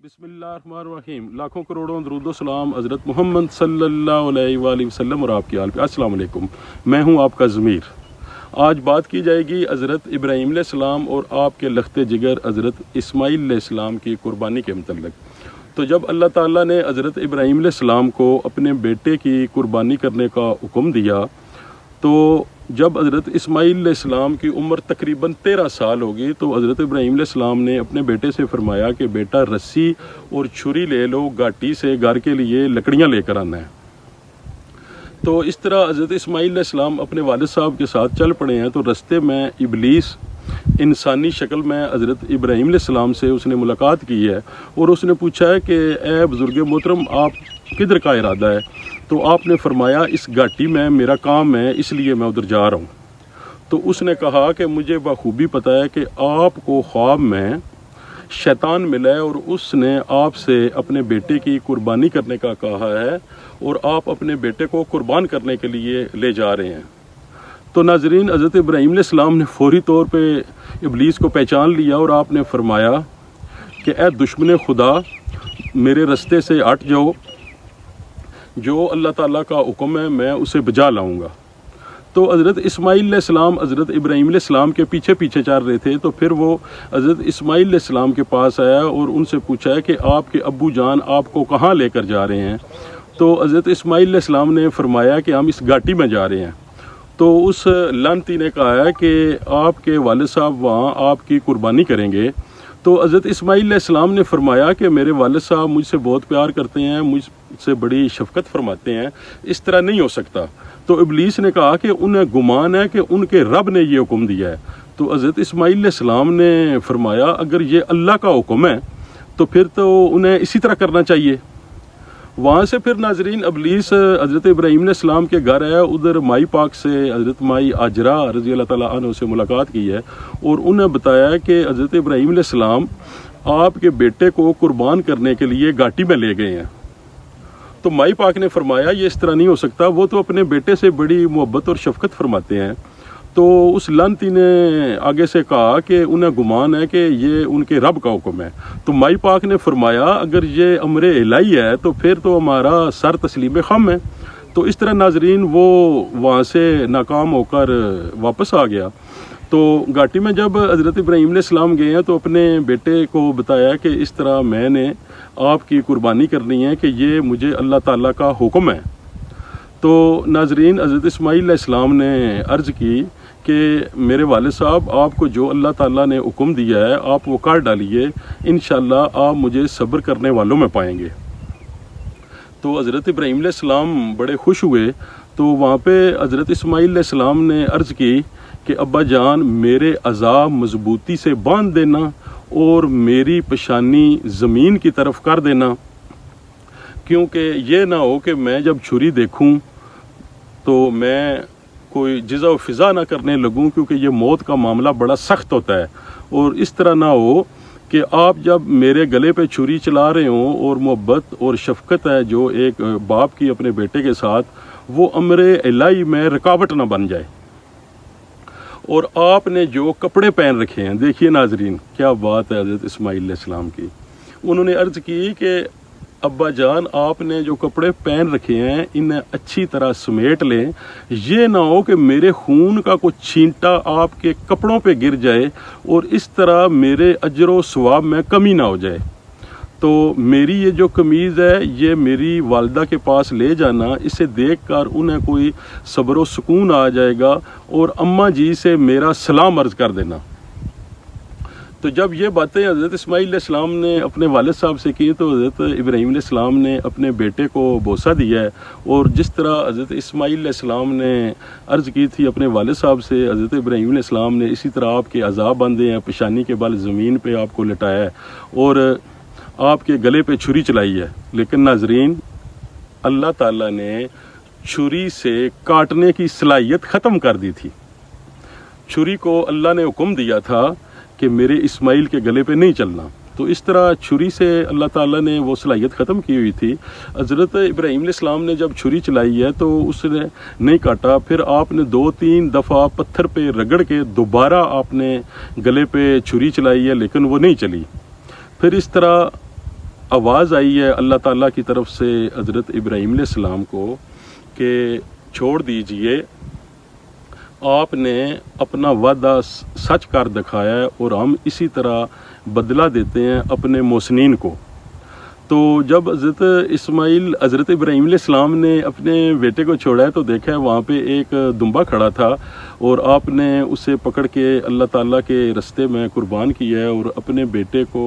बिस्मिल्लाहिर्रहमानिर्रहीम। लाखों करोड़ों दरूद सलाम हज़रत मोहम्मद सल्लल्लाहु अलैहि वसल्लम और आपकी आल पे। अस्सलाम वालेकुम। मैं हूं आपका ज़मीर। आज बात की जाएगी हज़रत इब्राहीम अलैहिस्सलाम और आपके लख्ते जिगर हज़रत इस्माईल अलैहिस्सलाम की कुर्बानी के मतलब। तो जब अल्लाह ताला ने हज़रत इब्राहीम अलैहिस्सलाम को अपने बेटे की कुर्बानी करने का हुक्म दिया, तो जब हज़रत इस्माईल अलैहिस्सलाम की उम्र तकरीबन 13 साल होगी तो हज़रत इब्राहीम अलैहिस्सलाम ने अपने बेटे से फरमाया कि बेटा रस्सी और छुरी ले लो, घाटी से घर के लिए लकड़ियाँ लेकर आना है। तो इस तरह हज़रत इस्माईल अलैहिस्सलाम अपने वालिद साहब के साथ चल पड़े हैं। तो रस्ते में इबलीस इंसानी शक्ल में हज़रत इब्राहीम अलैहिस्सलाम से उसने मुलाकात की है और उसने पूछा है कि ए बुज़ुर्ग मोहतरम, आप किधर का इरादा है? तो आपने फरमाया इस घाटी में मेरा काम है, इसलिए मैं उधर जा रहा हूँ। तो उसने कहा कि मुझे बखूबी पता है कि आपको ख्वाब में शैतान मिला है और उसने आपसे अपने बेटे की कुर्बानी करने का कहा है और आप अपने बेटे को कुर्बान करने के लिए ले जा रहे हैं। तो नाजरीन, हज़रत इब्राहीम अलैहिस्सलाम ने फौरी तौर पे इबलीस को पहचान लिया और आपने फरमाया कि ए दुश्मन खुदा, मेरे रास्ते से हट जाओ, जो अल्लाह ताला का हुक्म है मैं उसे बजा लाऊंगा। तो हज़रत इस्माईल अलैहिस्सलाम हज़रत इब्राहीम अलैहिस्सलाम के पीछे पीछे चल रहे थे। तो फिर वो हज़रत इस्माईल अलैहिस्सलाम के पास आया और उनसे पूछा है कि आपके अब्बू जान आपको कहाँ लेकर जा रहे हैं? तो हज़रत इस्माईल अलैहिस्सलाम ने फरमाया कि हम इस घाटी में जा रहे हैं। तो उस लानती ने कहा है कि आपके वालिद साहब वहाँ आपकी कुर्बानी करेंगे। तो हज़रत इस्माईल अलैहिस्सलाम ने फरमाया कि मेरे वालिद साहब मुझसे बहुत प्यार करते हैं, मुझसे बड़ी शफ़क़त फरमाते हैं, इस तरह नहीं हो सकता। तो इबलीस ने कहा कि उन्हें गुमान है कि उनके रब ने ये हुक्म दिया है। तो हज़रत इस्माईल अलैहिस्सलाम ने फरमाया अगर ये अल्लाह का हुक्म है तो फिर तो उन्हें इसी तरह करना चाहिए। वहाँ से फिर नाजरीन इबलीस हज़रत इब्राहीम अलैहिस्सलाम के घर आया। उधर माई पाक से हज़रत माई आजरा रज़ी अल्लाह ताला अन्हा से मुलाकात की है और उन्हें बताया कि हज़रत इब्राहीम अलैहिस्सलाम आपके बेटे को कुर्बान करने के लिए घाटी में ले गए हैं। तो माई पाक ने फरमाया ये इस तरह नहीं हो सकता, वो तो अपने बेटे से बड़ी मोहब्बत और शफ़क़त फरमाते हैं। तो उस लानती ने आगे से कहा कि उन्हें गुमान है कि ये उनके रब का हुक्म है। तो माई पाक ने फरमाया अगर ये अमर इलाही है तो फिर तो हमारा सर तस्लीम खम है। तो इस तरह नाजरीन वो वहाँ से नाकाम होकर वापस आ गया। तो घाटी में जब हज़रत इब्राहीम अलैहिस्सलाम गए हैं तो अपने बेटे को बताया कि इस तरह मैंने आपकी कुर्बानी करनी है कि ये मुझे अल्लाह ताला का हुक्म है। तो नाजरीन, हज़रत इस्माईल अलैहिस्सलाम ने अर्ज़ की कि मेरे वालिद साहब, आपको जो अल्लाह ताला ने हुक्म दिया है आप वो कर डालिए, इंशाअल्लाह आप मुझे सब्र करने वालों में पाएंगे। तो हज़रत इब्राहीम अलैहिस्सलाम बड़े खुश हुए। तो वहाँ पे हज़रत इस्माईल अलैहिस्सलाम ने अर्ज़ की कि अब्बा जान, मेरे अज़ा मजबूती से बांध देना और मेरी पेशानी ज़मीन की तरफ कर देना, क्योंकि ये ना हो कि मैं जब छुरी देखूं तो मैं कोई जिज़ा व फिज़ा ना करने लगूं, क्योंकि ये मौत का मामला बड़ा सख्त होता है। और इस तरह ना हो कि आप जब मेरे गले पे छुरी चला रहे हों और मोहब्बत और शफ़क़त है जो एक बाप की अपने बेटे के साथ, वो अमर इलाही में रुकावट ना बन जाए। और आपने जो कपड़े पहन रखे हैं, देखिए नाजरीन क्या बात है हज़रत इस्माईल अलैहिस्सलाम की। उन्होंने अर्ज़ की कि अब्बा जान, आपने जो कपड़े पहन रखे हैं इन्हें अच्छी तरह समेट लें, ये ना हो कि मेरे खून का कुछ छींटा आपके कपड़ों पे गिर जाए और इस तरह मेरे अजर व सवाब में कमी ना हो जाए। तो मेरी ये जो कमीज़ है ये मेरी वालिदा के पास ले जाना, इसे देखकर उन्हें कोई सब्र व सुकून आ जाएगा और अम्मा जी से मेरा सलाम अर्ज़ कर देना। तो जब ये बातें हज़रत इस्माईल अलैहिस्सलाम ने अपने वालिद साहब से की तो हज़रत इब्राहीम अलैहिस्सलाम ने अपने बेटे को बोसा दिया है। और जिस तरह हज़रत इस्माईल अलैहिस्सलाम ने अर्ज़ की थी अपने वालिद साहब से, हज़रत इब्राहीम अलैहिस्सलाम ने इसी तरह आपके अज़ाब बांधे हैं, पेशानी के बल ज़मीन पे आपको लिटाया है और आपके गले पे छुरी चलाई है। लेकिन नाजरीन, अल्लाह ताला ने छुरी से काटने की सलाहियत ख़त्म कर दी थी। छुरी को अल्लाह ने हुक्म दिया था कि मेरे इस्माईल के गले पे नहीं चलना। तो इस तरह छुरी से अल्लाह ताला ने वो सलाहियत ख़त्म की हुई थी। हज़रत इब्राहीम अलैहिस्सलाम ने जब छुरी चलाई है तो उसने नहीं काटा। फिर आपने 2-3 दफ़ा पत्थर पे रगड़ के दोबारा आपने गले पे छुरी चलाई है, लेकिन वो नहीं चली। फिर इस तरह آواज़ आई है अल्लाह ताला की तरफ से हज़रत इब्राहीम अलैहिस्सलाम को कि छोड़ दीजिए, आपने अपना वादा सच कर दिखाया है और हम इसी तरह बदला देते हैं अपने मोहसिनीन को। तो जब हज़रत इब्राहीम अलैहिस्सलाम ने अपने बेटे को छोड़ा है तो देखा है वहाँ पे एक दुम्बा खड़ा था और आपने उसे पकड़ के अल्लाह ताला के रास्ते में कुर्बान किया है और अपने बेटे को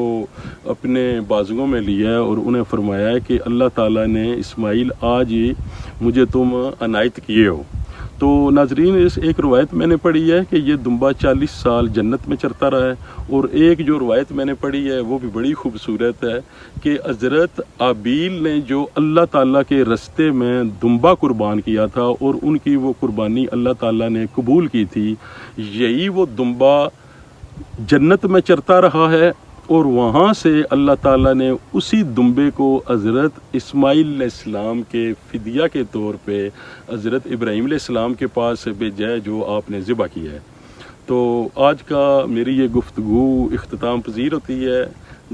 अपने बाजुओं में लिया है और उन्हें फरमाया है कि अल्लाह ताला ने इस्माइल आज ही मुझे तुम अनायत किए हो। तो नाजरीन, इस एक रवायत मैंने पढ़ी है कि ये दुम्बा 40 साल जन्नत में चरता रहा है, और एक जो रवायत मैंने पढ़ी है वो भी बड़ी खूबसूरत है कि हज़रत आबील ने जो अल्लाह ताला के रस्ते में दुम्बा कुर्बान किया था और उनकी वो कुर्बानी अल्लाह ताला ने कबूल की थी, यही वो दुम्बा जन्नत में चरता रहा है और वहाँ से अल्लाह ताला ने उसी दुम्बे को हज़रत इस्माइल अलैहिस्सलाम के फ़िदिया के तौर पे हज़रत इब्राहीम अलैहिस्सलाम के पास भेजा है जो आपने ज़िबा किया है। तो आज का मेरी ये गुफ्तगू इख्तिताम पज़ीर होती है।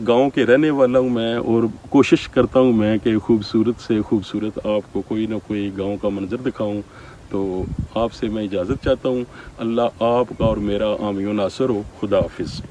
गांव के रहने वाला हूँ मैं और कोशिश करता हूँ मैं कि खूबसूरत से खूबसूरत आपको कोई ना कोई गांव का मंजर दिखाऊँ। तो आपसे मैं इजाज़त चाहता हूँ। अल्लाह आपका और मेरा आमी व नासर हो। खुदा हाफिज़।